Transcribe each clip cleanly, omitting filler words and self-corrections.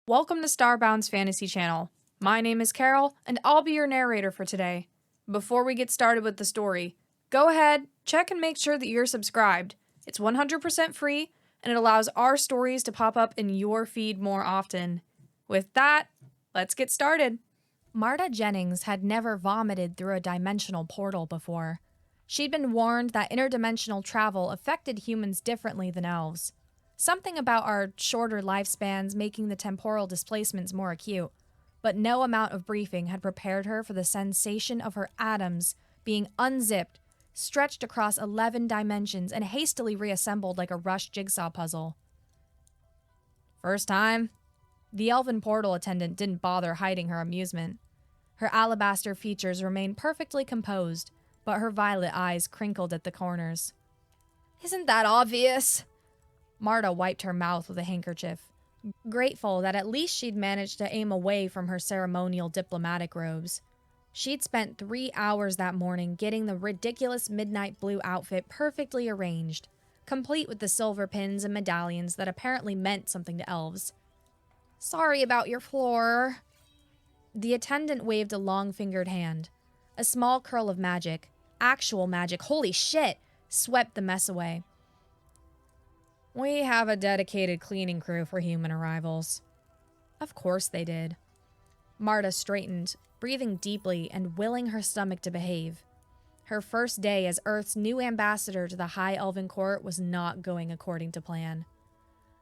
Welcome to Starbound's Fantasy channel. My name is Carol, and I'll be your narrator for today. Before we get started with the story, go ahead, check and make sure that you're subscribed. It's 100% free, and it allows our stories to pop up in your feed more often. With that, let's get started. Marta Jennings had never vomited through a dimensional portal before. She'd been warned that interdimensional travel affected humans differently than elves. Something about our shorter lifespans making the temporal displacements more acute, but no amount of briefing had prepared her for the sensation of her atoms being unzipped, stretched across 11 dimensions, and hastily reassembled like a rushed jigsaw puzzle. First time? The elven portal attendant didn't bother hiding her amusement. Her alabaster features remained perfectly composed, but her violet eyes crinkled at the corners. Isn't that obvious? Marta wiped her mouth with a handkerchief, grateful that at least she'd managed to aim away from her ceremonial diplomatic robes. She'd spent 3 hours that morning getting the ridiculous midnight blue outfit perfectly arranged, complete with the silver pins and medallions that apparently meant something to elves. Sorry about your floor. The attendant waved a long-fingered hand. A small curl of magic, actual magic, holy shit, swept the mess away. We have a dedicated cleaning crew for human arrivals. Of course they did. Marta straightened, breathing deeply and willing her stomach to behave. Her first day as Earth's new ambassador to the High Elven Court was not going according to plan.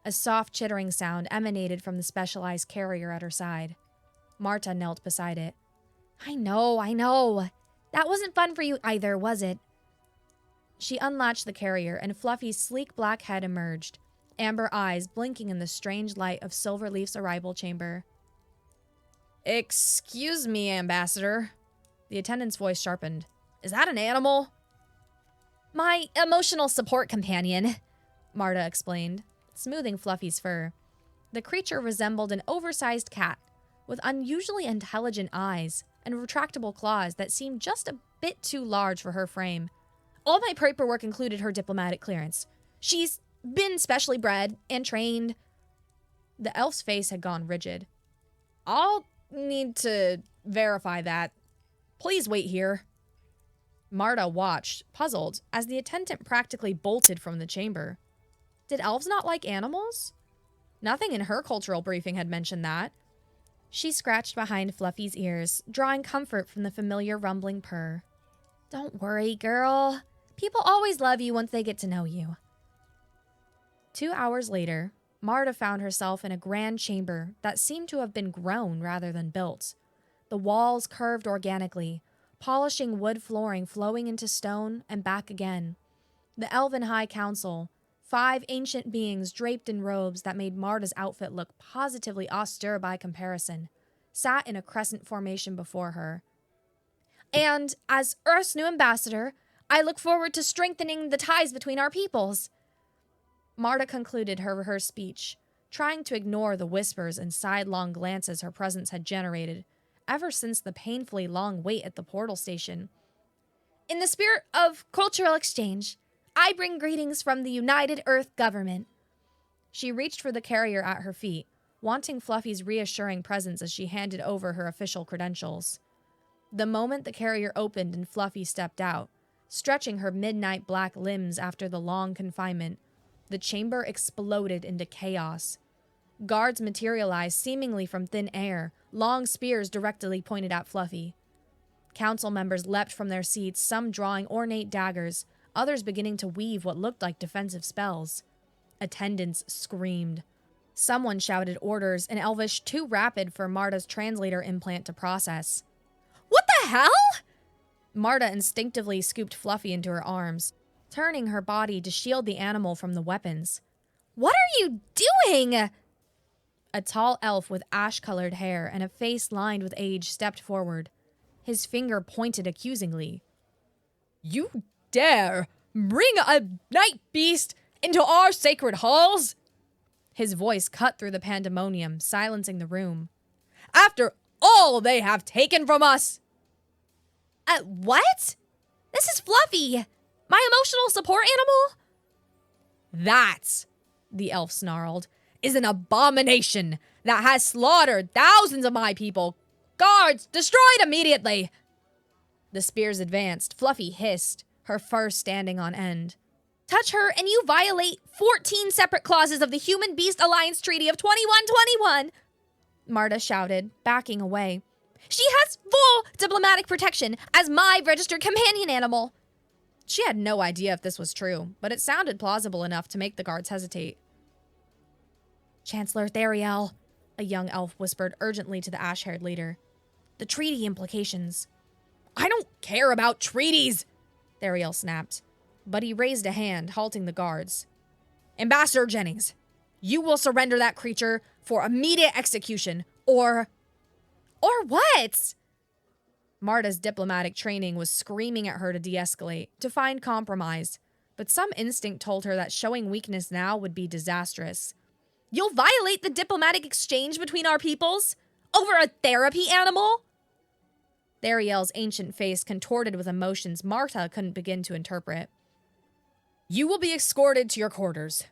A soft chittering sound emanated from the specialized carrier at her side. Marta knelt beside it. I know. That wasn't fun for you either, was it? She unlatched the carrier, and Fluffy's sleek black head emerged, amber eyes blinking in the strange light of Silverleaf's arrival chamber. Excuse me, Ambassador. The attendant's voice sharpened. Is that an animal? My emotional support companion, Marta explained, smoothing Fluffy's fur. The creature resembled an oversized cat, with unusually intelligent eyes and retractable claws that seemed just a bit too large for her frame. All my paperwork included her diplomatic clearance. She's been specially bred and trained. The elf's face had gone rigid. I'll need to verify that. Please wait here. Marta watched, puzzled, as the attendant practically bolted from the chamber. Did elves not like animals? Nothing in her cultural briefing had mentioned that. She scratched behind Fluffy's ears, drawing comfort from the familiar rumbling purr. Don't worry, girl. People always love you once they get to know you. 2 hours later, Marta found herself in a grand chamber that seemed to have been grown rather than built. The walls curved organically, polishing wood flooring flowing into stone and back again. The Elven High Council, 5 ancient beings draped in robes that made Marta's outfit look positively austere by comparison, sat in a crescent formation before her. And as Earth's new ambassador, I look forward to strengthening the ties between our peoples. Marta concluded her speech, trying to ignore the whispers and sidelong glances her presence had generated, ever since the painfully long wait at the portal station. In the spirit of cultural exchange, I bring greetings from the United Earth Government. She reached for the carrier at her feet, wanting Fluffy's reassuring presence as she handed over her official credentials. The moment the carrier opened and Fluffy stepped out, stretching her midnight black limbs after the long confinement, the chamber exploded into chaos. Guards materialized seemingly from thin air, long spears directly pointed at Fluffy. Council members leapt from their seats, some drawing ornate daggers, others beginning to weave what looked like defensive spells. Attendants screamed. Someone shouted orders in Elvish too rapid for Marta's translator implant to process. What the hell? Marta instinctively scooped Fluffy into her arms, turning her body to shield the animal from the weapons. What are you doing? A tall elf with ash-colored hair and a face lined with age stepped forward. His finger pointed accusingly. You dare bring a Nightbeast into our sacred halls? His voice cut through the pandemonium, silencing the room. After all they have taken from us! What? This is Fluffy! My emotional support animal? That, the elf snarled, is an abomination. that has slaughtered thousands of my people. Guards, destroyed immediately! The spears advanced. Fluffy hissed, her fur standing on end. Touch her and you violate 14 separate clauses of the Human-Beast Alliance Treaty of 2121! Marta shouted, backing away. She has full diplomatic protection as my registered companion animal. She had no idea if this was true, but it sounded plausible enough to make the guards hesitate. Chancellor Theriel, a young elf whispered urgently to the ash-haired leader. The treaty implications. I don't care about treaties, Theriel snapped, but he raised a hand, halting the guards. Ambassador Jennings, you will surrender that creature for immediate execution, or what? Marta's diplomatic training was screaming at her to de-escalate, to find compromise, but some instinct told her that showing weakness now would be disastrous. You'll violate the diplomatic exchange between our peoples? Over a therapy animal? Theriel's ancient face contorted with emotions Marta couldn't begin to interpret. You will be escorted to your quarters.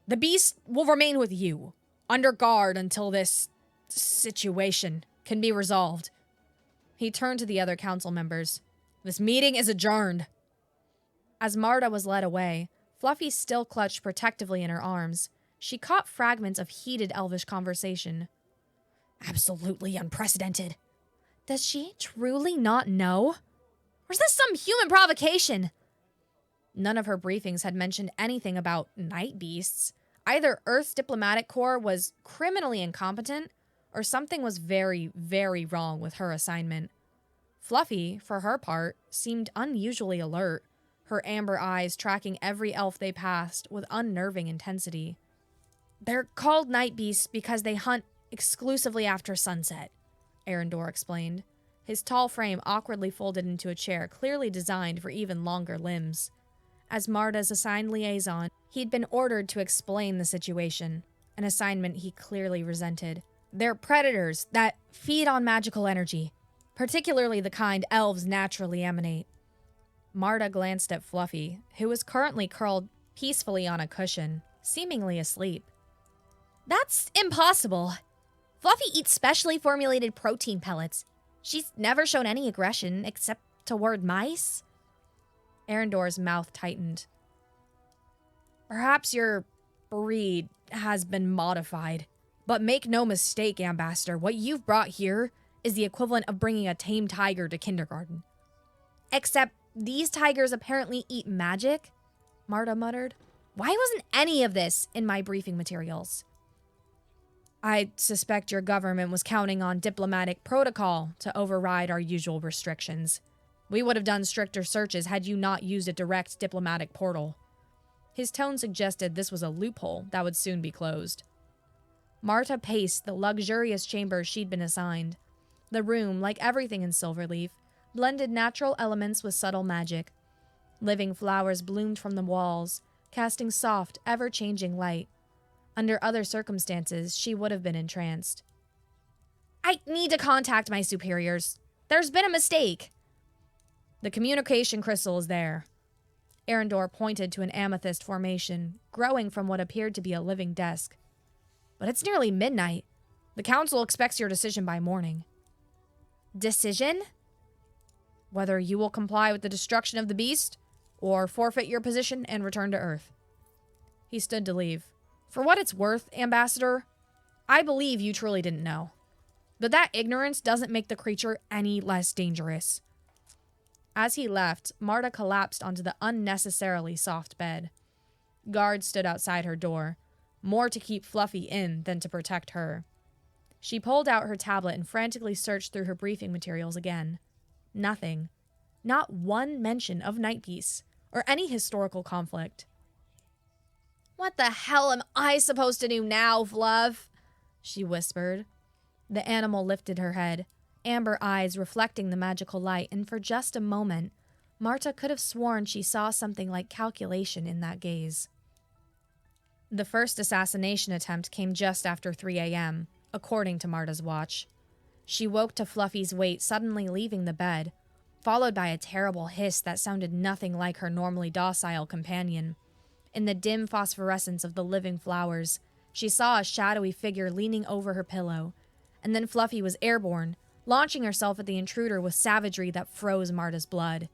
The beast will remain with you, under guard until this situation can be resolved. He turned to the other council members. This meeting is adjourned. As Marta was led away, Fluffy still clutched protectively in her arms. She caught fragments of heated elvish conversation. Absolutely unprecedented. Does she truly not know? Or is this some human provocation? None of her briefings had mentioned anything about Nightbeasts. Either Earth's diplomatic corps was criminally incompetent, or something was very, very wrong with her assignment. Fluffy, for her part, seemed unusually alert, her amber eyes tracking every elf they passed with unnerving intensity. They're called Nightbeasts because they hunt exclusively after sunset, Arendor explained, his tall frame awkwardly folded into a chair clearly designed for even longer limbs. As Marta's assigned liaison, he'd been ordered to explain the situation, an assignment he clearly resented. They're predators that feed on magical energy, particularly the kind elves naturally emanate. Marta glanced at Fluffy, who was currently curled peacefully on a cushion, seemingly asleep. That's impossible. Fluffy eats specially formulated protein pellets. She's never shown any aggression except toward mice. Arendor's mouth tightened. Perhaps your breed has been modified. But make no mistake, Ambassador, what you've brought here is the equivalent of bringing a tame tiger to kindergarten. Except these tigers apparently eat magic, Marta muttered. Why wasn't any of this in my briefing materials? I suspect your government was counting on diplomatic protocol to override our usual restrictions. We would have done stricter searches had you not used a direct diplomatic portal. His tone suggested this was a loophole that would soon be closed. Marta paced the luxurious chamber she'd been assigned. The room, like everything in Silverleaf, blended natural elements with subtle magic. Living flowers bloomed from the walls, casting soft, ever-changing light. Under other circumstances, she would have been entranced. I need to contact my superiors. There's been a mistake. The communication crystal is there. Arendor pointed to an amethyst formation, growing from what appeared to be a living desk. But it's nearly midnight. The council expects your decision by morning. Decision? Whether you will comply with the destruction of the beast, or forfeit your position and return to Earth. He stood to leave. For what it's worth, Ambassador, I believe you truly didn't know. But that ignorance doesn't make the creature any less dangerous. As he left, Marta collapsed onto the unnecessarily soft bed. Guards stood outside her door, more to keep Fluffy in than to protect her. She pulled out her tablet and frantically searched through her briefing materials again. Nothing. Not one mention of Nightbeasts or any historical conflict. What the hell am I supposed to do now, Fluff? She whispered. The animal lifted her head, amber eyes reflecting the magical light, and for just a moment, Marta could have sworn she saw something like calculation in that gaze. The first assassination attempt came just after 3 a.m., according to Marta's watch. She woke to Fluffy's weight suddenly leaving the bed, followed by a terrible hiss that sounded nothing like her normally docile companion. In the dim phosphorescence of the living flowers, She saw a shadowy figure leaning over her pillow, and then Fluffy was airborne, launching herself at the intruder with savagery that froze Marta's blood.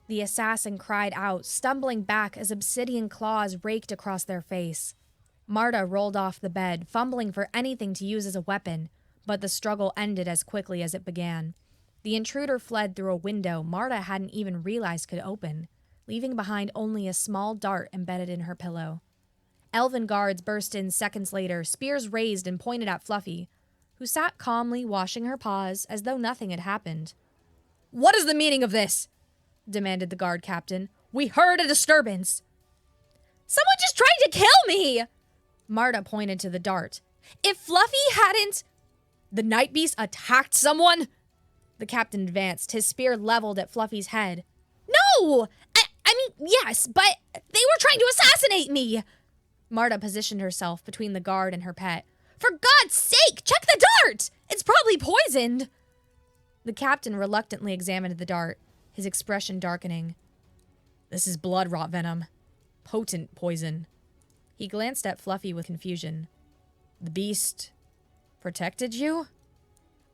The assassin cried out, stumbling back as obsidian claws raked across their face. Marta rolled off the bed, fumbling for anything to use as a weapon, but the struggle ended as quickly as it began. The intruder fled through a window Marta hadn't even realized could open, leaving behind only a small dart embedded in her pillow. Elven guards burst in seconds later, spears raised and pointed at Fluffy, who sat calmly washing her paws as though nothing had happened. "What is the meaning of this?" demanded the guard captain. "We heard a disturbance." "Someone just tried to kill me!" Marta pointed to the dart. "If Fluffy hadn't—" "The Nightbeasts attacked someone?" The captain advanced, his spear leveled at Fluffy's head. "No! I mean, yes, but they were trying to assassinate me!" Marta positioned herself between the guard and her pet. "For God's sake, check the dart! It's probably poisoned!" The captain reluctantly examined the dart, his expression darkening. "This is blood rot venom. Potent poison." He glanced at Fluffy with confusion. "The beast protected you?"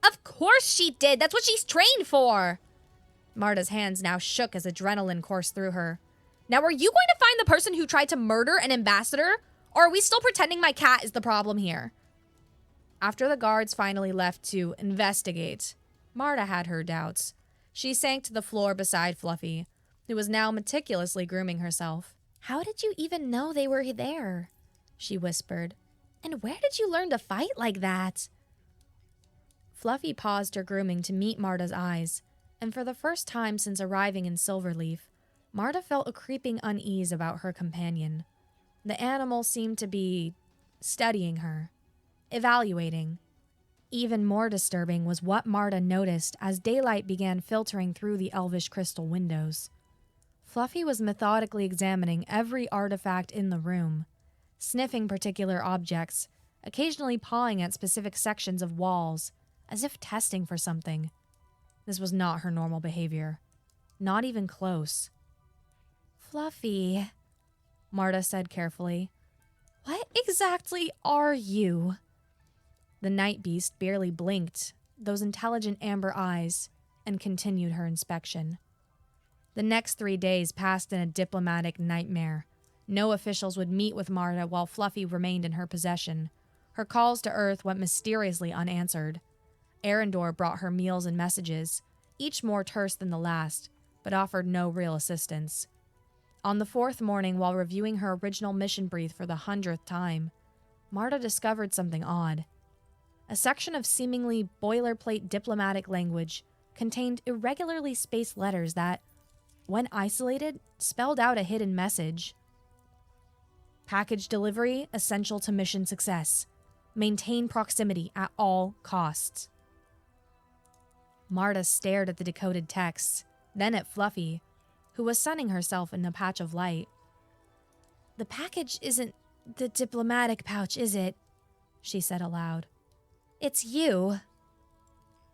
"Of course she did! That's what she's trained for!" Marta's hands now shook as adrenaline coursed through her. "Now are you going to find the person who tried to murder an ambassador? Or are we still pretending my cat is the problem here?" After the guards finally left to investigate, Marta had her doubts. She sank to the floor beside Fluffy, who was now meticulously grooming herself. "How did you even know they were there?" she whispered. "And where did you learn to fight like that?" Fluffy paused her grooming to meet Marta's eyes, and for the first time since arriving in Silverleaf, Marta felt a creeping unease about her companion. The animal seemed to be studying her, evaluating. Even more disturbing was what Marta noticed as daylight began filtering through the elvish crystal windows. Fluffy was methodically examining every artifact in the room, sniffing particular objects, occasionally pawing at specific sections of walls, as if testing for something. This was not her normal behavior. Not even close. "Fluffy," Marta said carefully, "what exactly are you?" The Nightbeast barely blinked those intelligent amber eyes and continued her inspection. The next 3 days passed in a diplomatic nightmare. No officials would meet with Marta while Fluffy remained in her possession. Her calls to Earth went mysteriously unanswered. Arendor brought her meals and messages, each more terse than the last, but offered no real assistance. On the 4th morning, while reviewing her original mission brief for the 100th time, Marta discovered something odd. A section of seemingly boilerplate diplomatic language contained irregularly spaced letters that, when isolated, spelled out a hidden message. "Package delivery essential to mission success. Maintain proximity at all costs." Marta stared at the decoded texts, then at Fluffy, who was sunning herself in a patch of light. "The package isn't the diplomatic pouch, is it?" she said aloud. "It's you."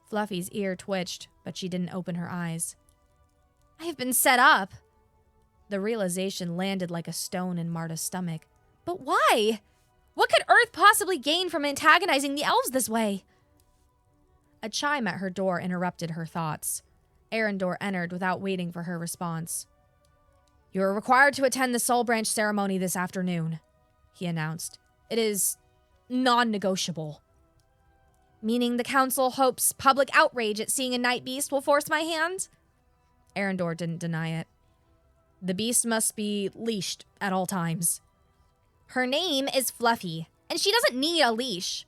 Fluffy's ear twitched, but she didn't open her eyes. "I have been set up." The realization landed like a stone in Marta's stomach. "But why? What could Earth possibly gain from antagonizing the elves this way?" A chime at her door interrupted her thoughts. Arendor entered without waiting for her response. "You are required to attend the Soul Branch ceremony this afternoon," he announced. "It is non-negotiable." "Meaning the council hopes public outrage at seeing a Nightbeast will force my hand?" Arendor didn't deny it. "The beast must be leashed at all times." "Her name is Fluffy, and she doesn't need a leash."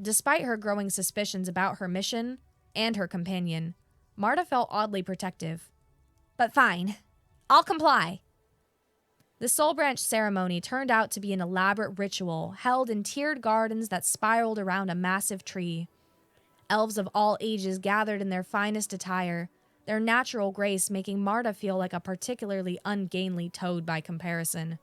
Despite her growing suspicions about her mission and her companion, Marta felt oddly protective. "But fine, I'll comply." The Soul Branch ceremony turned out to be an elaborate ritual held in tiered gardens that spiraled around a massive tree. Elves of all ages gathered in their finest attire, their natural grace making Marta feel like a particularly ungainly toad by comparison.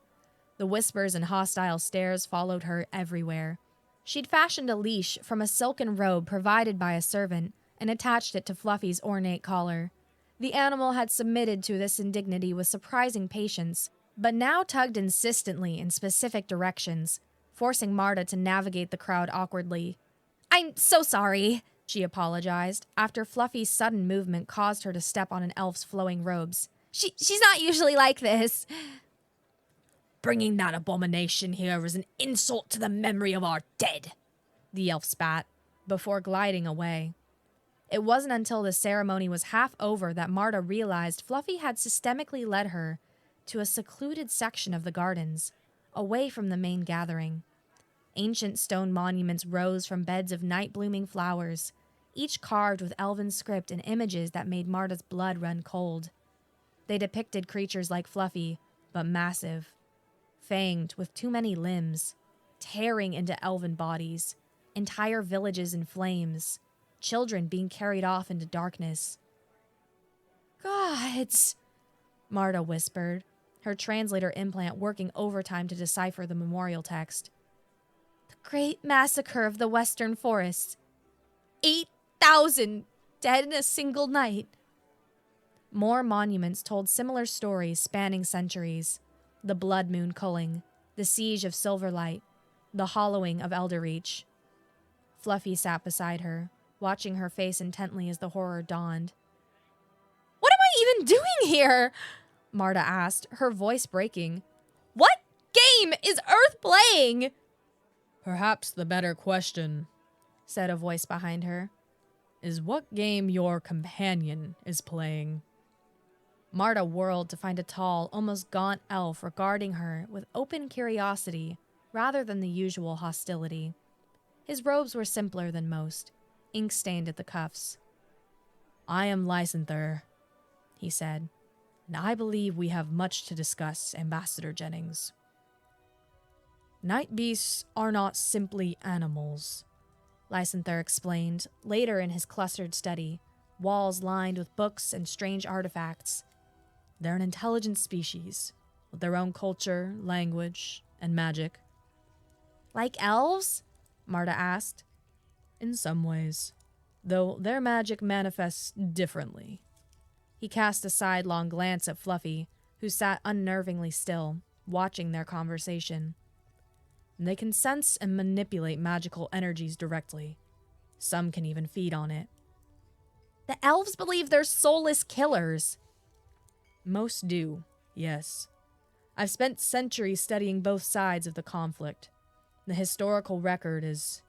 The whispers and hostile stares followed her everywhere. She'd fashioned a leash from a silken robe provided by a servant and attached it to Fluffy's ornate collar. The animal had submitted to this indignity with surprising patience, but now tugged insistently in specific directions, forcing Marta to navigate the crowd awkwardly. "I'm so sorry," she apologized, after Fluffy's sudden movement caused her to step on an elf's flowing robes. She's not usually like this." "Bringing that abomination here is an insult to the memory of our dead," the elf spat, before gliding away. It wasn't until the ceremony was half over that Marta realized Fluffy had systemically led her to a secluded section of the gardens, away from the main gathering. Ancient stone monuments rose from beds of night-blooming flowers, each carved with elven script and images that made Marta's blood run cold. They depicted creatures like Fluffy, but massive, fanged with too many limbs, tearing into elven bodies, entire villages in flames, children being carried off into darkness. "Gods," Marta whispered, her translator implant working overtime to decipher the memorial text. "The great massacre of the western forests. 8,000 dead in a single night." More monuments told similar stories spanning centuries. The blood moon culling, the siege of Silverlight, the hollowing of Elderreach. Fluffy sat beside her, watching her face intently as the horror dawned. "What am I even doing here?" Marta asked, her voice breaking. "What game is Earth playing?" "Perhaps the better question," said a voice behind her, "is what game your companion is playing." Marta whirled to find a tall, almost gaunt elf regarding her with open curiosity rather than the usual hostility. His robes were simpler than most, ink-stained at the cuffs. "I am Lysanther," he said, "and I believe we have much to discuss, Ambassador Jennings. Nightbeasts are not simply animals," Lysanther explained, later in his clustered study, walls lined with books and strange artifacts. "They're an intelligent species, with their own culture, language, and magic." "Like elves?" Marta asked. "In some ways, though their magic manifests differently." He cast a sidelong glance at Fluffy, who sat unnervingly still, watching their conversation. "They can sense and manipulate magical energies directly. Some can even feed on it." "The elves believe they're soulless killers." "Most do, yes. I've spent centuries studying both sides of the conflict. The historical record is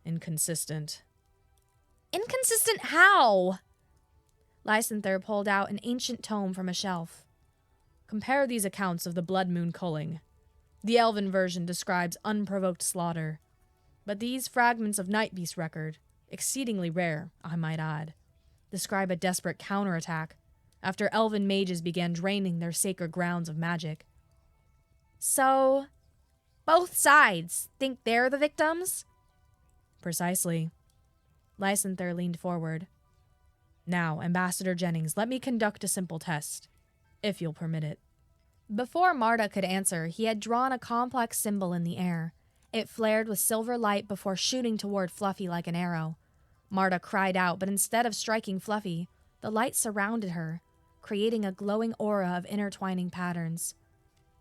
inconsistent." "Inconsistent how?" Lysanther pulled out an ancient tome from a shelf. "Compare these accounts of the blood moon culling. The elven version describes unprovoked slaughter, but these fragments of Nightbeast record, exceedingly rare, I might add, describe a desperate counterattack after elven mages began draining their sacred grounds of magic." "So, both sides think they're the victims?" "Precisely." Lysanther leaned forward. "Now, Ambassador Jennings, let me conduct a simple test, if you'll permit it." Before Marta could answer, he had drawn a complex symbol in the air. It flared with silver light before shooting toward Fluffy like an arrow. Marta cried out, but instead of striking Fluffy, the light surrounded her, creating a glowing aura of intertwining patterns.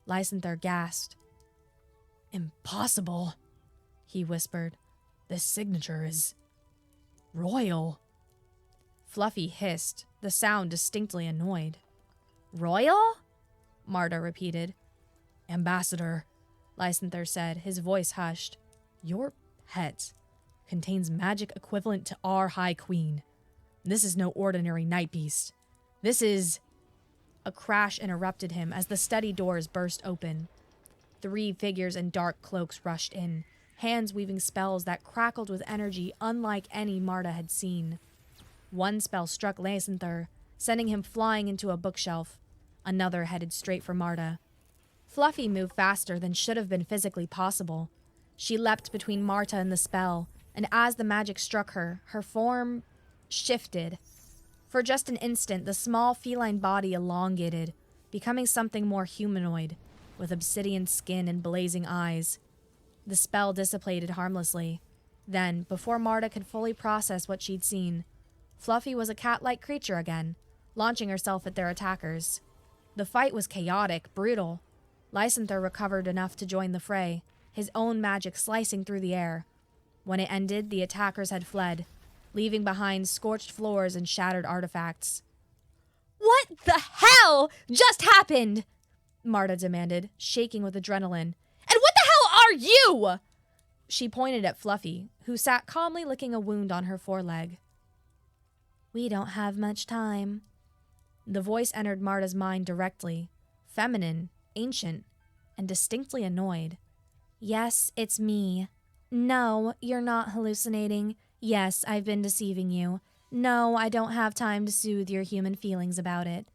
Lysanther gasped. "Impossible," he whispered. "This signature is royal." Fluffy hissed, the sound distinctly annoyed. "Royal?" Marta repeated. "Ambassador," Lysanther said, his voice hushed, "your pet contains magic equivalent to our High Queen. This is no ordinary Nightbeast. This is..." A crash interrupted him as the study doors burst open. 3 figures in dark cloaks rushed in, hands weaving spells that crackled with energy unlike any Marta had seen. One spell struck Lysanther, sending him flying into a bookshelf. Another headed straight for Marta. Fluffy moved faster than should have been physically possible. She leapt between Marta and the spell, and as the magic struck her, her form shifted. For just an instant, the small feline body elongated, becoming something more humanoid, with obsidian skin and blazing eyes. The spell dissipated harmlessly. Then, before Marta could fully process what she'd seen, Fluffy was a cat-like creature again, launching herself at their attackers. The fight was chaotic, brutal. Lysanther recovered enough to join the fray, his own magic slicing through the air. When it ended, the attackers had fled, leaving behind scorched floors and shattered artifacts. What the hell just happened? Marta demanded, shaking with adrenaline. And what the hell are you? She pointed at Fluffy, who sat calmly licking a wound on her foreleg. We don't have much time. The voice entered Marta's mind directly, feminine, ancient, and distinctly annoyed. Yes, it's me. No, you're not hallucinating. Yes, I've been deceiving you. No, I don't have time to soothe your human feelings about it.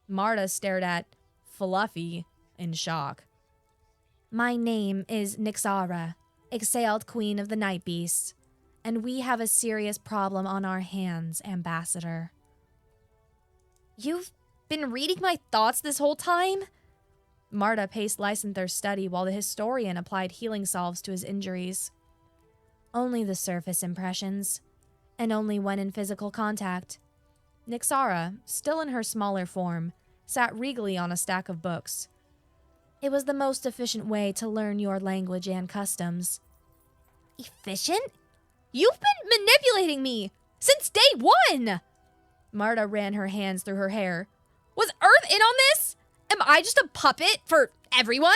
Marta stared at Fluffy in shock. My name is Nyxara, exhaled queen of the Nightbeasts, and we have a serious problem on our hands, Ambassador. You've been reading my thoughts this whole time? Marta paced Lysanther's study while the historian applied healing salves to his injuries. Only the surface impressions, and only when in physical contact. Nyxara, still in her smaller form, sat regally on a stack of books. It was the most efficient way to learn your language and customs. Efficient? You've been manipulating me since day one! Marta ran her hands through her hair. Was Earth in on this? Am I just a puppet for everyone?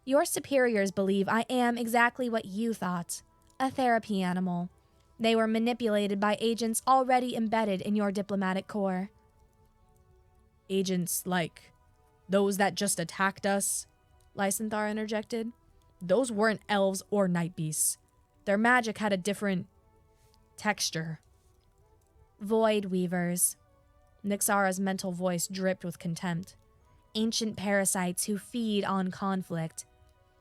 Your superiors believe I am exactly what you thought, a therapy animal. They were manipulated by agents already embedded in your diplomatic corps. Agents like those that just attacked us? Lysanthar interjected. Those weren't elves or nightbeasts. Their magic had a different texture. Void weavers. Nyxara's mental voice dripped with contempt. Ancient parasites who feed on conflict.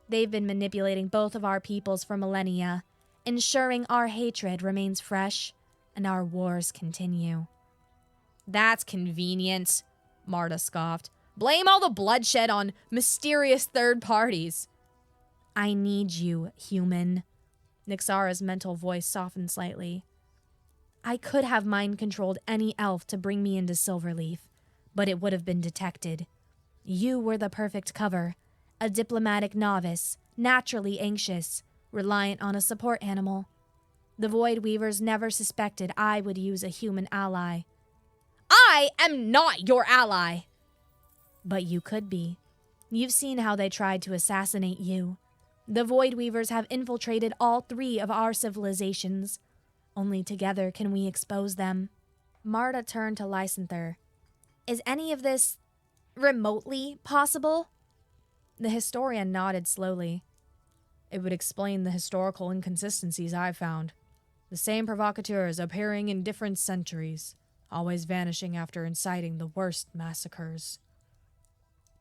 They've been manipulating both of our peoples for millennia, ensuring our hatred remains fresh and our wars continue. That's convenient, Marta scoffed. Blame all the bloodshed on mysterious third parties. I need you, human. Nyxara's mental voice softened slightly. I could have mind-controlled any elf to bring me into Silverleaf, but it would have been detected. You were the perfect cover, a diplomatic novice, naturally anxious, reliant on a support animal. The Void Weavers never suspected I would use a human ally. I am not your ally! But you could be. You've seen how they tried to assassinate you. The Void Weavers have infiltrated all 3 of our civilizations. Only together can we expose them. Marta turned to Lysanther. Is any of this remotely possible? The historian nodded slowly. It would explain the historical inconsistencies I've found. The same provocateurs appearing in different centuries, always vanishing after inciting the worst massacres.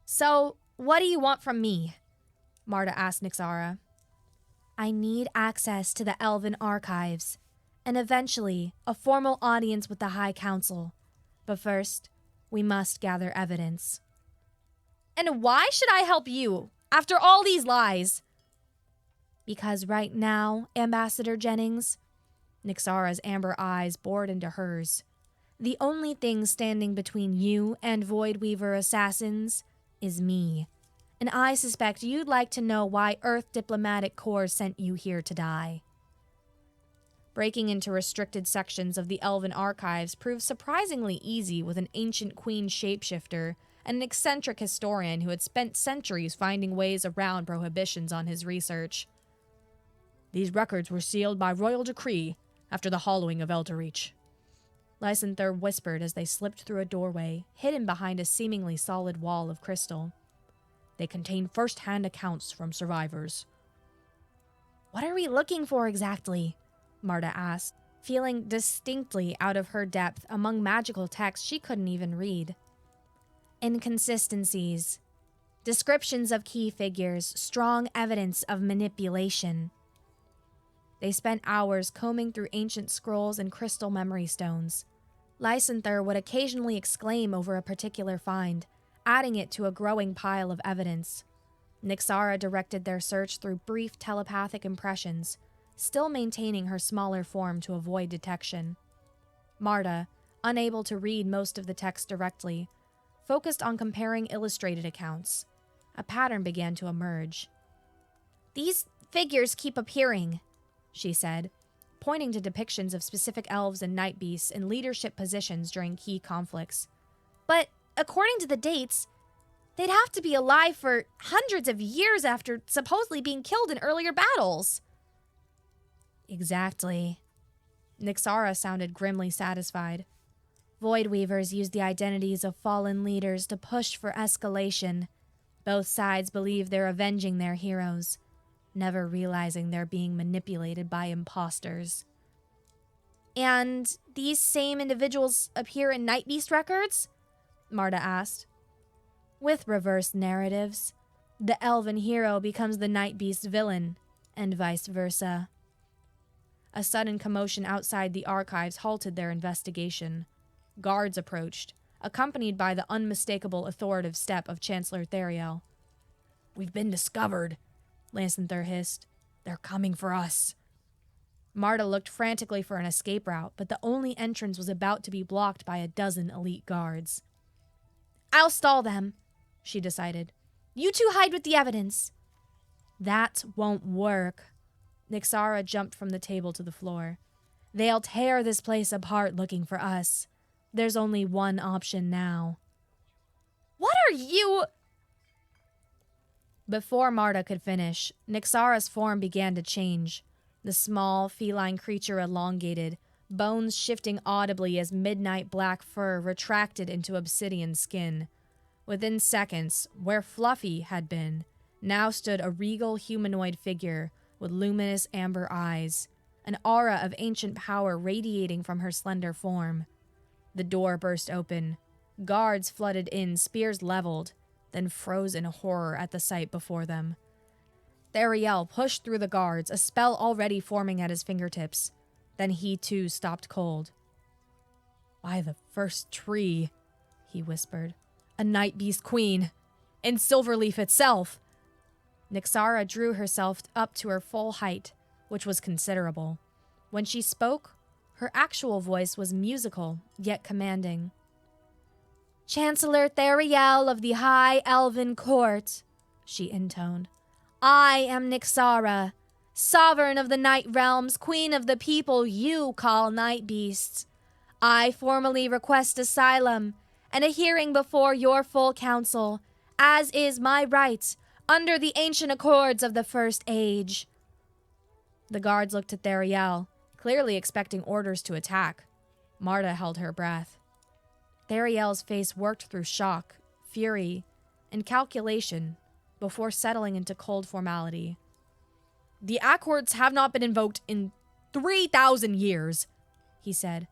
So, what do you want from me? Marta asked Nyxara. I need access to the Elven archives, and eventually a formal audience with the High Council. But first, we must gather evidence. And why should I help you, after all these lies? Because right now, Ambassador Jennings, Nyxara's amber eyes bored into hers, the only thing standing between you and Void Weaver assassins is me. And I suspect you'd like to know why Earth Diplomatic Corps sent you here to die. Breaking into restricted sections of the Elven archives proved surprisingly easy with an ancient queen shapeshifter and an eccentric historian who had spent centuries finding ways around prohibitions on his research. These records were sealed by royal decree after the hollowing of Elderreach. Lysanther whispered as they slipped through a doorway, hidden behind a seemingly solid wall of crystal. They contain first-hand accounts from survivors. What are we looking for exactly? Marta asked, feeling distinctly out of her depth among magical texts she couldn't even read. Inconsistencies. Descriptions of key figures, strong evidence of manipulation. They spent hours combing through ancient scrolls and crystal memory stones. Lysanther would occasionally exclaim over a particular find, adding it to a growing pile of evidence. Nyxara directed their search through brief telepathic impressions, still maintaining her smaller form to avoid detection. Marta, unable to read most of the text directly, focused on comparing illustrated accounts. A pattern began to emerge. These figures keep appearing, she said, pointing to depictions of specific elves and nightbeasts in leadership positions during key conflicts. But according to the dates, they'd have to be alive for hundreds of years after supposedly being killed in earlier battles. Exactly. Nixara sounded grimly satisfied. Void Weavers use the identities of fallen leaders to push for escalation. Both sides believe they're avenging their heroes, never realizing they're being manipulated by imposters. And these same individuals appear in Nightbeast records? Marta asked. With reverse narratives, the elven hero becomes the Nightbeast villain, and vice versa. A sudden commotion outside the archives halted their investigation. Guards approached, accompanied by the unmistakable authoritative step of Chancellor Theriel. "We've been discovered," Lancinther hissed. "They're coming for us." Marta looked frantically for an escape route, but the only entrance was about to be blocked by a dozen elite guards. "I'll stall them," she decided. "You two hide with the evidence." "That won't work." Nixara jumped from the table to the floor. "They'll tear this place apart looking for us. There's only one option now." "What are you—" Before Marta could finish, Nixara's form began to change. The small, feline creature elongated, bones shifting audibly as midnight black fur retracted into obsidian skin. Within seconds, where Fluffy had been, now stood a regal humanoid figure with luminous amber eyes, an aura of ancient power radiating from her slender form. The door burst open. Guards flooded in, spears leveled, then froze in horror at the sight before them. Theriel pushed through the guards, a spell already forming at his fingertips. Then he too stopped cold. "By the first tree," he whispered. "A Nightbeast queen! In Silverleaf itself!" Nixara drew herself up to her full height, which was considerable. When she spoke, her actual voice was musical, yet commanding. "Chancellor Theriel of the High Elven Court," she intoned. "I am Nixara, sovereign of the Night Realms, queen of the people you call Nightbeasts. I formally request asylum and a hearing before your full council, as is my right under the ancient accords of the First Age." The guards looked at Theriel, clearly expecting orders to attack. Marta held her breath. Theriel's face worked through shock, fury, and calculation before settling into cold formality. "The accords have not been invoked in 3,000 years, he said.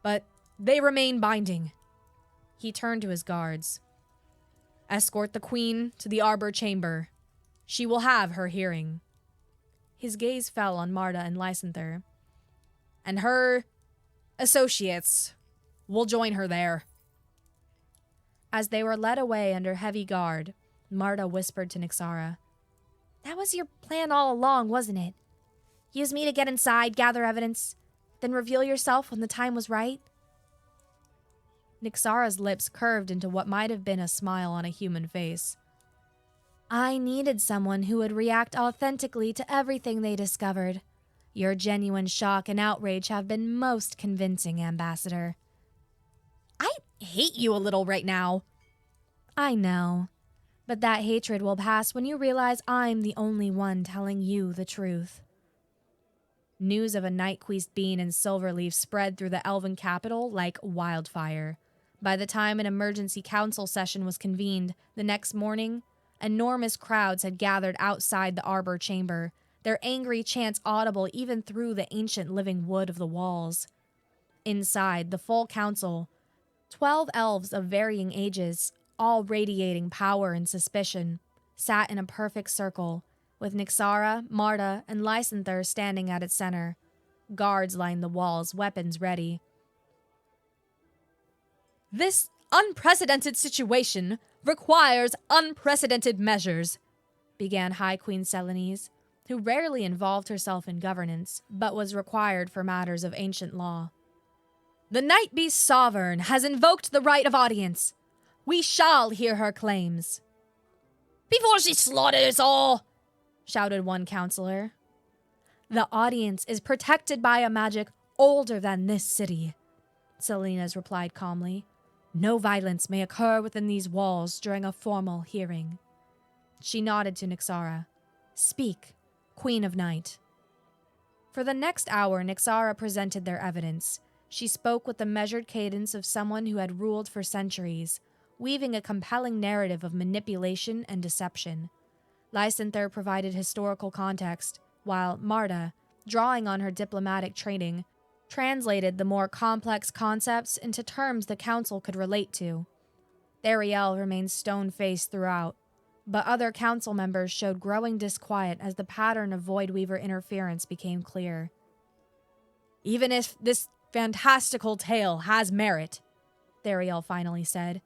"But they remain binding." He turned to his guards. "Escort the queen to the arbor chamber. She will have her hearing." His gaze fell on Marta and Lysanther. "And her associates will join her there." As they were led away under heavy guard, Marta whispered to Nixara, "That was your plan all along, wasn't it? Use me to get inside, gather evidence, then reveal yourself when the time was right?" Nixara's lips curved into what might have been a smile on a human face. "I needed someone who would react authentically to everything they discovered. Your genuine shock and outrage have been most convincing, Ambassador." "I hate you a little right now." "I know, but that hatred will pass when you realize I'm the only one telling you the truth." News of a Nightbeast being in Silverleaf spread through the Elven capital like wildfire. By the time an emergency council session was convened the next morning, enormous crowds had gathered outside the arbor chamber, their angry chants audible even through the ancient living wood of the walls. Inside, the full council, 12 elves of varying ages, all radiating power and suspicion, sat in a perfect circle, with Nixara, Marta, and Lysanther standing at its center. Guards lined the walls, weapons ready. "This unprecedented situation requires unprecedented measures," began High Queen Selenese, who rarely involved herself in governance, but was required for matters of ancient law. "The Nightbeast Sovereign has invoked the right of audience. We shall hear her claims." "Before she slaughters us all!" shouted one counselor. The audience is protected by a magic older than this city, Selena's replied calmly. No violence may occur within these walls during a formal hearing. She nodded to Nyxara. Speak, Queen of Night. For the next hour, Nyxara presented their evidence. She spoke with the measured cadence of someone who had ruled for centuries, weaving a compelling narrative of manipulation and deception. Lysanther provided historical context, while Marta, drawing on her diplomatic training, translated the more complex concepts into terms the council could relate to. Theriel remained stone-faced throughout, but other council members showed growing disquiet as the pattern of Voidweaver interference became clear. Even if this fantastical tale has merit, Theriel finally said,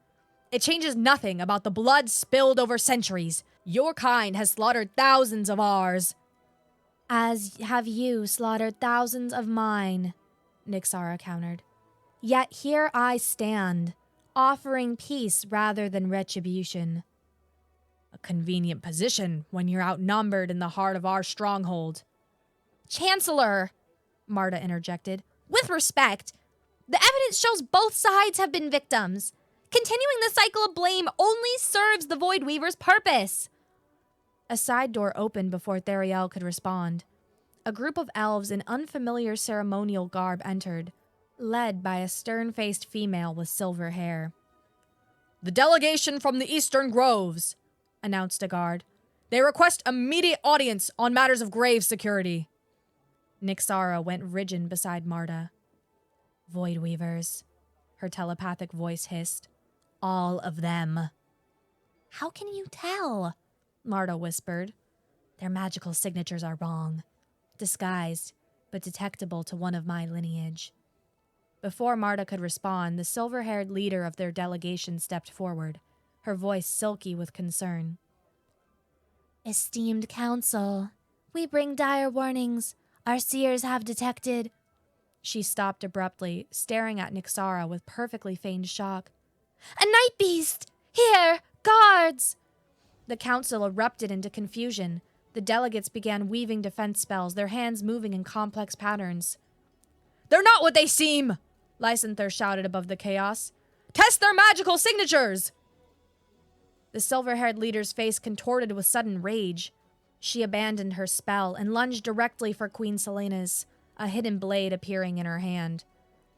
it changes nothing about the blood spilled over centuries. Your kind has slaughtered thousands of ours. As have you slaughtered thousands of mine, Nyxara countered. Yet here I stand, offering peace rather than retribution. A convenient position when you're outnumbered in the heart of our stronghold. Chancellor, Marta interjected, with respect, the evidence shows both sides have been victims. Continuing the cycle of blame only serves the Voidweaver's purpose. A side door opened before Theriel could respond. A group of elves in unfamiliar ceremonial garb entered, led by a stern-faced female with silver hair. The delegation from the Eastern Groves, announced a guard. They request immediate audience on matters of grave security. Nyxara went rigid beside Marta. Voidweavers, her telepathic voice hissed. All of them. How can you tell? Marta whispered. Their magical signatures are wrong. Disguised, but detectable to one of my lineage. Before Marta could respond, the silver-haired leader of their delegation stepped forward, her voice silky with concern. Esteemed council, we bring dire warnings. Our seers have detected... She stopped abruptly, staring at Nyxara with perfectly feigned shock. A Nightbeast! Here! Guards! The council erupted into confusion. The delegates began weaving defense spells, their hands moving in complex patterns. They're not what they seem! Lysanther shouted above the chaos. Test their magical signatures! The silver-haired leader's face contorted with sudden rage. She abandoned her spell and lunged directly for Queen Selena's, a hidden blade appearing in her hand.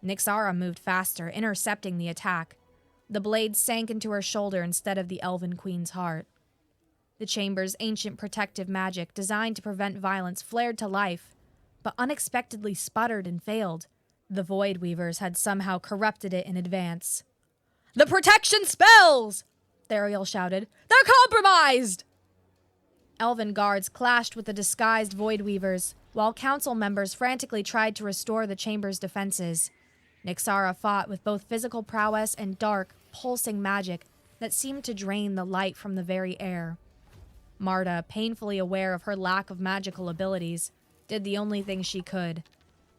Nyxara moved faster, intercepting the attack. The blade sank into her shoulder instead of the Elven Queen's heart. The chamber's ancient protective magic, designed to prevent violence, flared to life, but unexpectedly sputtered and failed. The Voidweavers had somehow corrupted it in advance. The protection spells! Theriel shouted. They're compromised! Elven guards clashed with the disguised Voidweavers, while council members frantically tried to restore the chamber's defenses. Nyxara fought with both physical prowess and dark, pulsing magic that seemed to drain the light from the very air. Marta, painfully aware of her lack of magical abilities, did the only thing she could.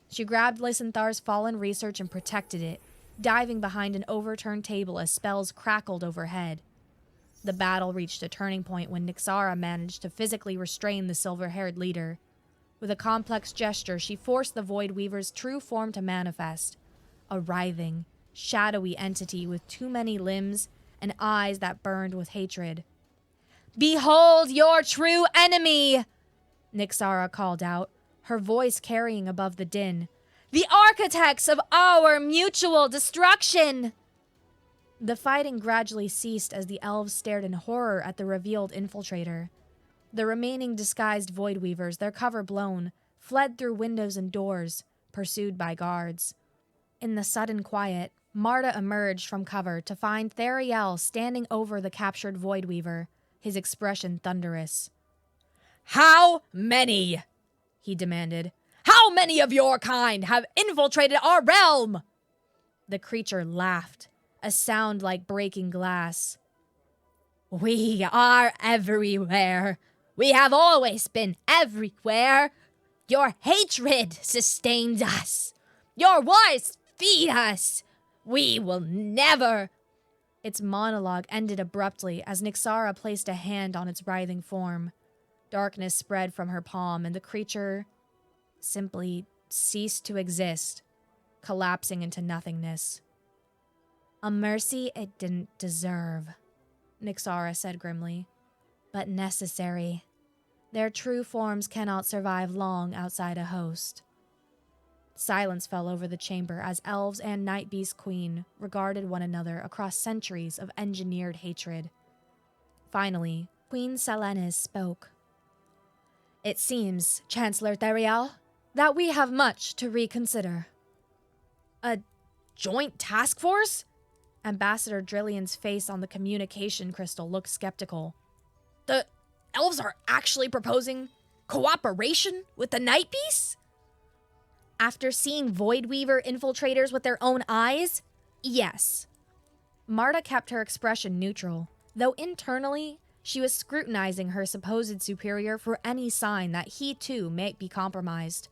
She grabbed Lysanthar's fallen research and protected it, diving behind an overturned table as spells crackled overhead. The battle reached a turning point when Nyxara managed to physically restrain the silver-haired leader. With a complex gesture, she forced the Voidweaver's true form to manifest. A writhing, shadowy entity with too many limbs and eyes that burned with hatred. Behold your true enemy! Nyxara called out, her voice carrying above the din. The architects of our mutual destruction! The fighting gradually ceased as the elves stared in horror at the revealed infiltrator. The remaining disguised Voidweavers, their cover blown, fled through windows and doors, pursued by guards. In the sudden quiet, Marta emerged from cover to find Theriel standing over the captured Voidweaver, his expression thunderous. How many? He demanded. How many of your kind have infiltrated our realm? The creature laughed, a sound like breaking glass. We are everywhere. We have always been everywhere. Your hatred sustains us. Your wars feed us. We will never... Its monologue ended abruptly as Nyxara placed a hand on its writhing form. Darkness spread from her palm, and the creature simply ceased to exist, collapsing into nothingness. "A mercy it didn't deserve," Nyxara said grimly, "but necessary. Their true forms cannot survive long outside a host." Silence fell over the chamber as Elves and Nightbeast Queen regarded one another across centuries of engineered hatred. Finally, Queen Selenis spoke. "It seems, Chancellor Therial, that we have much to reconsider." "A joint task force?" Ambassador Drillian's face on the communication crystal looked skeptical. "The Elves are actually proposing cooperation with the Nightbeasts?" "After seeing Voidweaver infiltrators with their own eyes, yes." Marta kept her expression neutral, though internally she was scrutinizing her supposed superior for any sign that he too might be compromised.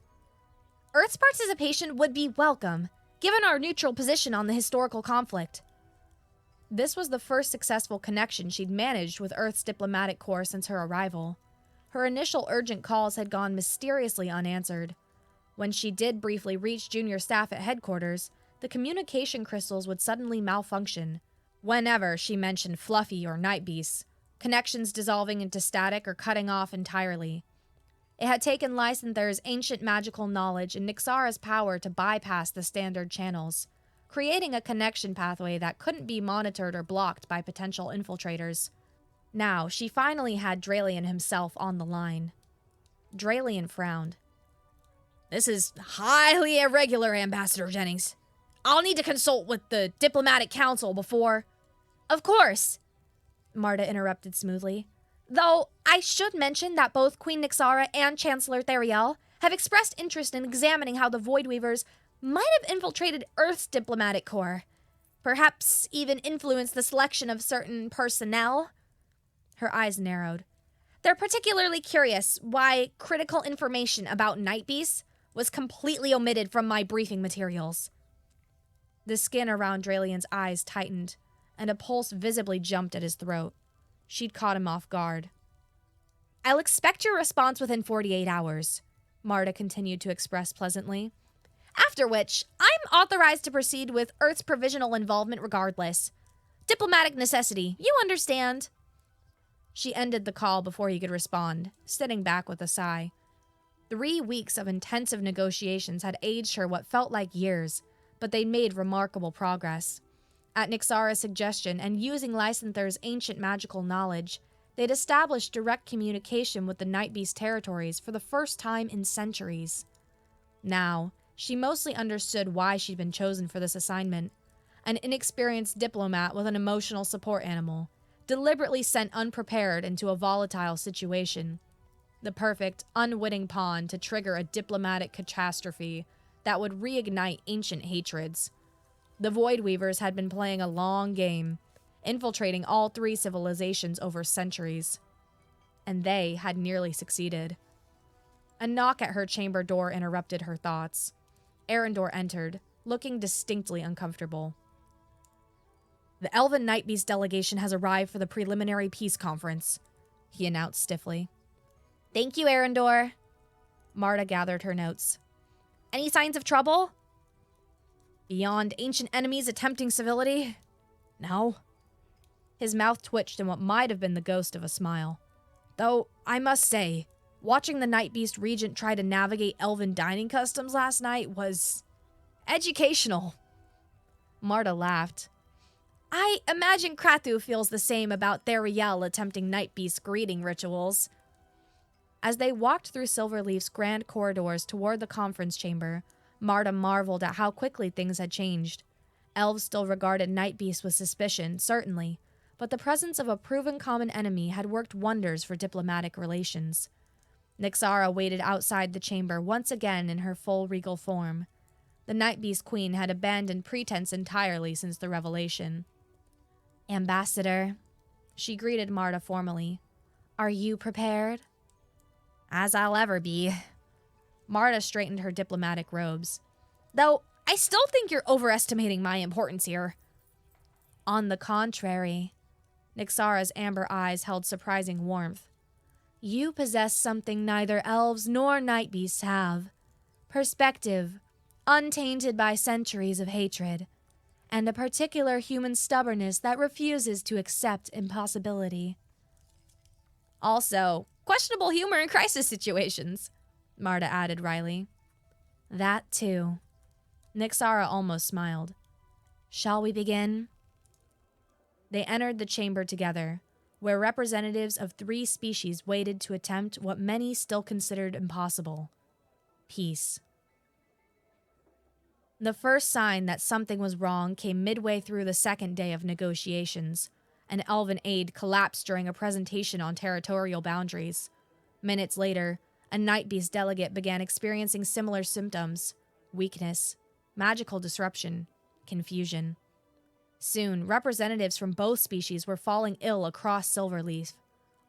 "Earth's participation would be welcome, given our neutral position on the historical conflict." This was the first successful connection she'd managed with Earth's diplomatic corps since her arrival. Her initial urgent calls had gone mysteriously unanswered. When she did briefly reach junior staff at headquarters, the communication crystals would suddenly malfunction. Whenever she mentioned Fluffy or Nightbeasts, connections dissolving into static or cutting off entirely. It had taken Lysanther's ancient magical knowledge and Nyxara's power to bypass the standard channels, creating a connection pathway that couldn't be monitored or blocked by potential infiltrators. Now, she finally had Dralian himself on the line. Dralian frowned. "This is highly irregular, Ambassador Jennings. I'll need to consult with the Diplomatic Council before—" "Of course," Marta interrupted smoothly. "Though I should mention that both Queen Nyxara and Chancellor Therial have expressed interest in examining how the Voidweavers might have infiltrated Earth's diplomatic corps. Perhaps even influenced the selection of certain personnel." Her eyes narrowed. "They're particularly curious why critical information about Nightbeasts was completely omitted from my briefing materials." The skin around Dralian's eyes tightened, and a pulse visibly jumped at his throat. She'd caught him off guard. "I'll expect your response within 48 hours, Marta continued to express pleasantly. "After which, I'm authorized to proceed with Earth's provisional involvement regardless. Diplomatic necessity, you understand." She ended the call before he could respond, sitting back with a sigh. 3 weeks of intensive negotiations had aged her what felt like years, but they'd made remarkable progress. At Nyxara's suggestion and using Lysanther's ancient magical knowledge, they'd established direct communication with the Nightbeast territories for the first time in centuries. Now, she mostly understood why she'd been chosen for this assignment. An inexperienced diplomat with an emotional support animal, deliberately sent unprepared into a volatile situation. The perfect, unwitting pawn to trigger a diplomatic catastrophe that would reignite ancient hatreds. The Voidweavers had been playing a long game, infiltrating all 3 civilizations over centuries. And they had nearly succeeded. A knock at her chamber door interrupted her thoughts. Arendor entered, looking distinctly uncomfortable. "The Elven Nightbeast delegation has arrived for the preliminary peace conference," he announced stiffly. "Thank you, Arendor." Marta gathered her notes. "Any signs of trouble?" "Beyond ancient enemies attempting civility? No." His mouth twitched in what might have been the ghost of a smile. "Though, I must say, watching the Nightbeast Regent try to navigate elven dining customs last night was educational." Marta laughed. "I imagine Kratu feels the same about Therial attempting Nightbeast greeting rituals." As they walked through Silverleaf's grand corridors toward the conference chamber, Marta marveled at how quickly things had changed. Elves still regarded Nightbeasts with suspicion, certainly, but the presence of a proven common enemy had worked wonders for diplomatic relations. Nyxara waited outside the chamber once again in her full regal form. The Nightbeast Queen had abandoned pretense entirely since the revelation. "Ambassador," she greeted Marta formally. "Are you prepared?" "As I'll ever be." Marta straightened her diplomatic robes. "Though, I still think you're overestimating my importance here." "On the contrary." Nyxara's amber eyes held surprising warmth. You possess something neither elves nor nightbeasts have. Perspective, untainted by centuries of hatred, and a particular human stubbornness that refuses to accept impossibility. Also, questionable humor in crisis situations, Marta added wryly. That too. Nixara almost smiled. Shall we begin? They entered the chamber together, where representatives of 3 species waited to attempt what many still considered impossible: peace. The first sign that something was wrong came midway through the second day of negotiations. An elven aide collapsed during a presentation on territorial boundaries. Minutes later, a Nightbeast delegate began experiencing similar symptoms: weakness, magical disruption, confusion. Soon, representatives from both species were falling ill across Silverleaf.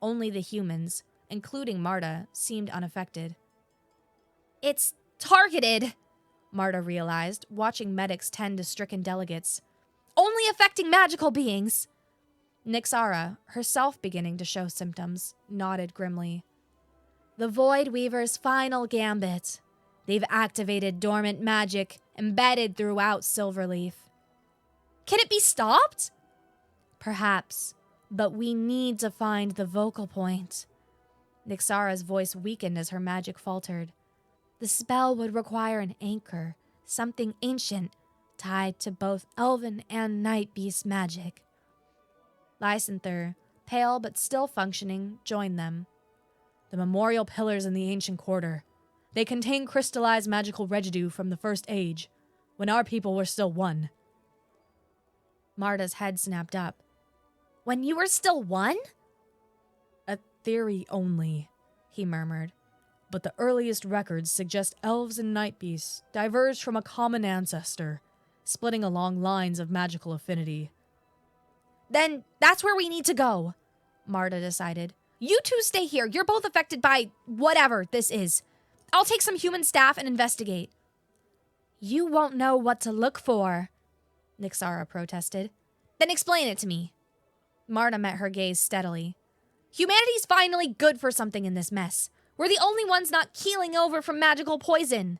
Only the humans, including Marta, seemed unaffected. It's targeted, Marta realized, watching medics tend to stricken delegates. Only affecting magical beings. Nixara, herself beginning to show symptoms, nodded grimly. The Void Weaver's final gambit. They've activated dormant magic embedded throughout Silverleaf. Can it be stopped? Perhaps, but we need to find the vocal point. Nixara's voice weakened as her magic faltered. The spell would require an anchor, something ancient, tied to both elven and nightbeast magic. Lysanther, pale but still functioning, joined them. The memorial pillars in the ancient quarter. They contain crystallized magical residue from the First Age, when our people were still one. Marta's head snapped up. When you were still one? A theory only, he murmured. But the earliest records suggest elves and nightbeasts diverged from a common ancestor, splitting along lines of magical affinity. Then that's where we need to go, Marta decided. You two stay here. You're both affected by whatever this is. I'll take some human staff and investigate. You won't know what to look for, Nixara protested. Then explain it to me. Marta met her gaze steadily. Humanity's finally good for something in this mess. We're the only ones not keeling over from magical poison.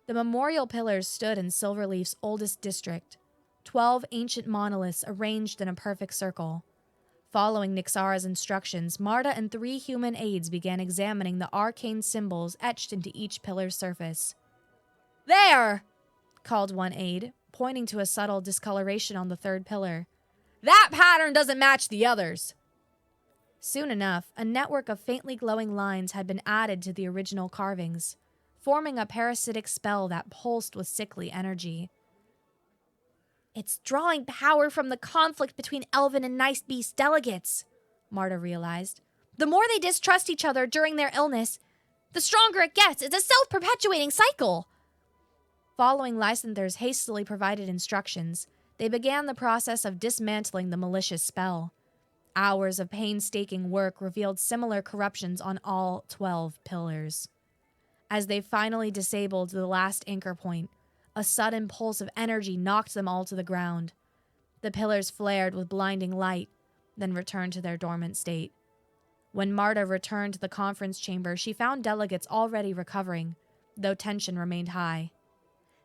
The memorial pillars stood in Silverleaf's oldest district, 12 ancient monoliths arranged in a perfect circle. Following Nixara's instructions, Marta and 3 human aides began examining the arcane symbols etched into each pillar's surface. There! Called one aide, pointing to a subtle discoloration on the 3rd pillar. That pattern doesn't match the others. Soon enough, a network of faintly glowing lines had been added to the original carvings, forming a parasitic spell that pulsed with sickly energy. It's drawing power from the conflict between Elven and Nightbeast delegates, Marta realized. The more they distrust each other during their illness, the stronger it gets. It's a self-perpetuating cycle. Following Lysanther's hastily provided instructions, they began the process of dismantling the malicious spell. Hours of painstaking work revealed similar corruptions on all 12 pillars. As they finally disabled the last anchor point, a sudden pulse of energy knocked them all to the ground. The pillars flared with blinding light, then returned to their dormant state. When Marta returned to the conference chamber, she found delegates already recovering, though tension remained high.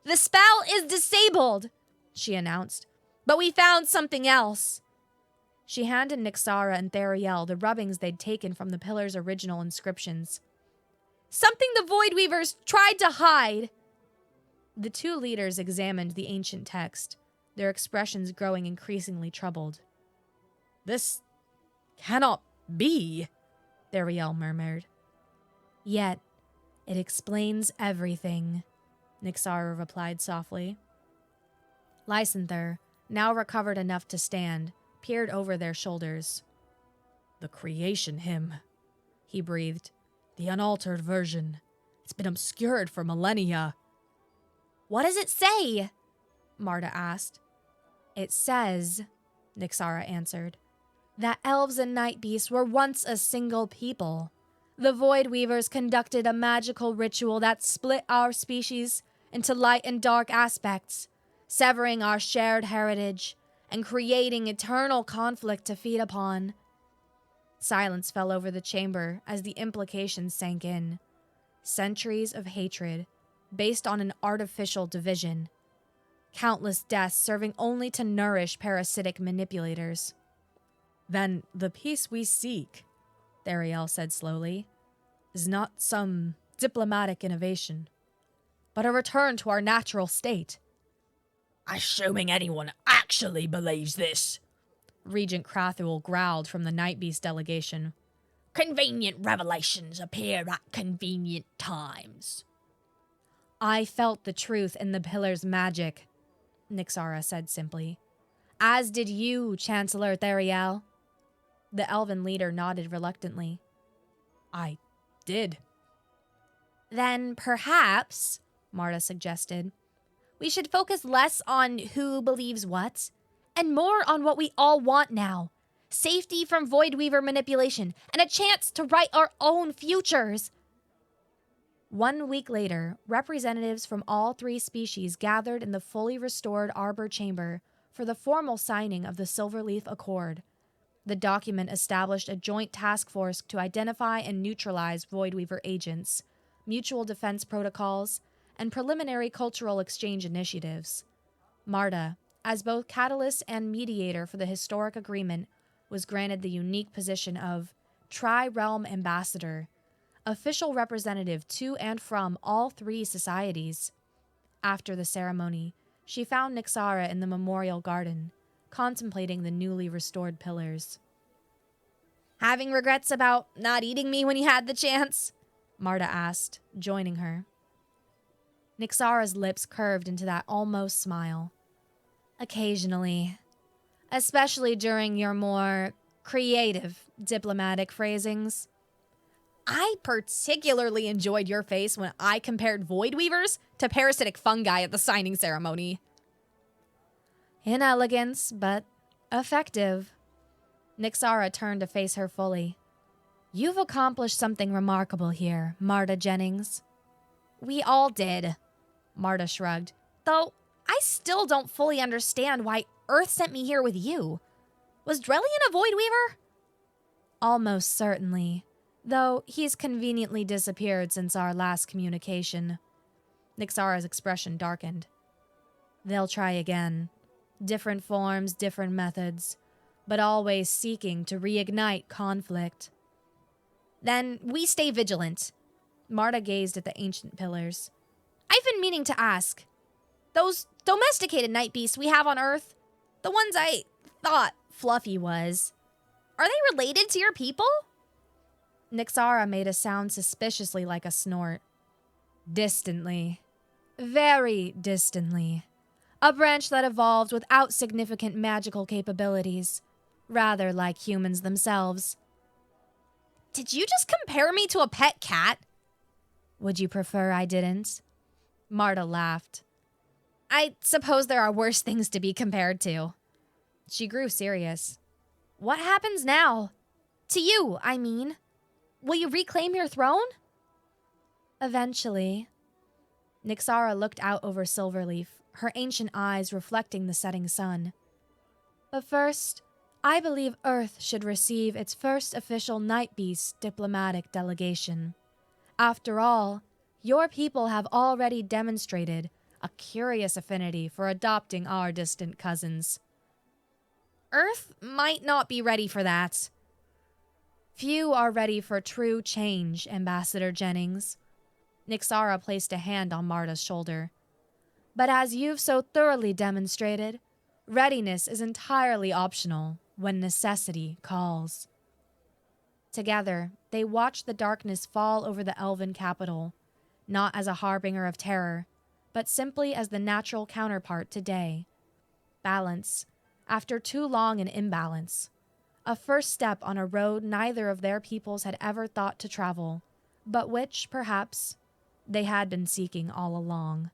The spell is disabled, she announced, but we found something else. She handed Nixara and Theriel the rubbings they'd taken from the pillar's original inscriptions. Something the Void Weavers tried to hide. The 2 leaders examined the ancient text, their expressions growing increasingly troubled. This cannot be, Theriel murmured. Yet, it explains everything, Nixara replied softly. Lysanther, now recovered enough to stand, peered over their shoulders. The creation hymn, he breathed. The unaltered version. It's been obscured for millennia. What does it say? Marta asked. It says, Nixara answered, that elves and nightbeasts were once a single people. The Void Weavers conducted a magical ritual that split our species into light and dark aspects, severing our shared heritage and creating eternal conflict to feed upon. Silence fell over the chamber as the implications sank in. Centuries of hatred, based on an artificial division. Countless deaths serving only to nourish parasitic manipulators. Then the peace we seek, Theriel said slowly, is not some diplomatic innovation, but a return to our natural state. Assuming anyone actually believes this, Regent Crathuel growled from the Nightbeast delegation. Convenient revelations appear at convenient times. I felt the truth in the pillar's magic, Nyxara said simply. As did you, Chancellor Theriel. The elven leader nodded reluctantly. I did. Then perhaps, Marta suggested, we should focus less on who believes what, and more on what we all want now. Safety from Voidweaver manipulation, and a chance to write our own futures. 1 week later, representatives from all 3 species gathered in the fully restored Arbor Chamber for the formal signing of the Silverleaf Accord. The document established a joint task force to identify and neutralize Voidweaver agents, mutual defense protocols, and preliminary cultural exchange initiatives. Marta, as both catalyst and mediator for the historic agreement, was granted the unique position of Tri-Realm Ambassador, official representative to and from all 3 societies. After the ceremony, she found Nyxara in the memorial garden, contemplating the newly restored pillars. Having regrets about not eating me when you had the chance? Marta asked, joining her. Nyxara's lips curved into that almost smile. Occasionally. Especially during your more creative diplomatic phrasings. I particularly enjoyed your face when I compared Voidweavers to parasitic fungi at the signing ceremony. Inelegant, but effective. Nyxara turned to face her fully. You've accomplished something remarkable here, Marta Jennings. We all did, Marta shrugged. Though, I still don't fully understand why Earth sent me here with you. Was Drellian a Voidweaver? Almost certainly, though he's conveniently disappeared since our last communication. Nyxara's expression darkened. They'll try again. Different forms, different methods, but always seeking to reignite conflict. Then we stay vigilant. Marta gazed at the ancient pillars. I've been meaning to ask. Those domesticated Nightbeasts we have on Earth, the ones I thought Fluffy was, are they related to your people? Nyxara made a sound suspiciously like a snort. Distantly. Very distantly. A branch that evolved without significant magical capabilities, rather like humans themselves. Did you just compare me to a pet cat? Would you prefer I didn't? Marta laughed. I suppose there are worse things to be compared to. She grew serious. What happens now? To you, I mean. Will you reclaim your throne? Eventually. Nyxara looked out over Silverleaf, her ancient eyes reflecting the setting sun. But first, I believe Earth should receive its first official Nightbeast diplomatic delegation. After all, your people have already demonstrated a curious affinity for adopting our distant cousins. Earth might not be ready for that. Few are ready for true change, Ambassador Jennings. Nyxara placed a hand on Marta's shoulder. But as you've so thoroughly demonstrated, readiness is entirely optional when necessity calls. Together, they watched the darkness fall over the elven capital, not as a harbinger of terror, but simply as the natural counterpart to day. Balance, after too long an imbalance. A first step on a road neither of their peoples had ever thought to travel, but which, perhaps, they had been seeking all along.